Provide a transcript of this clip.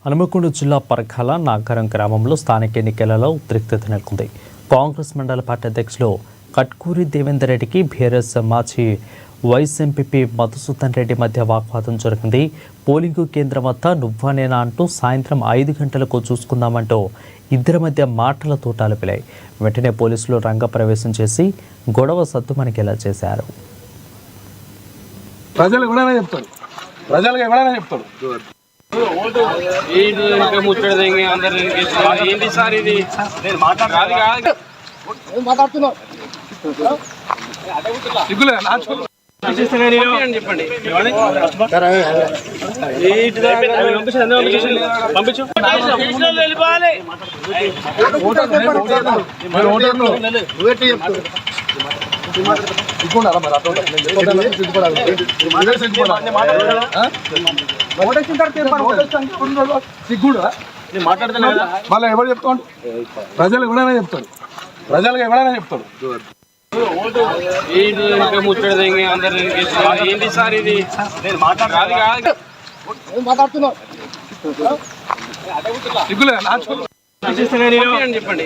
హనుమకొండ జిల్లా పరకాల నాగారం గ్రామంలో స్థానిక ఎన్నికలలో ఉద్రిక్తత నెలకొంది. కాంగ్రెస్ మండల పార్టీ అధ్యక్షులు కట్కూరి దేవేందర్ రెడ్డికి బీఆర్ఎస్ మాజీ వైస్ ఎంపీ మధుసూదన్ రెడ్డి మధ్య వాగ్వాదం జరిగింది. పోలింగ్ కేంద్రం వద్ద నువ్వానేనా అంటూ సాయంత్రం 5 గంటలకు చూసుకుందామంటూ ఇద్దరి మధ్య మాటల తూటాలు పిలాయి. వెంటనే పోలీసులు రంగప్రవేశం చేసి గొడవ సద్దుమణిగేలా చేశారు. మళ్ళీ ఎవరు చెప్తాడు? ప్రజలు ఎవరైనా చెప్తాడు, ప్రజలకు ఎవరైనా చెప్తాడు. చెప్పండి.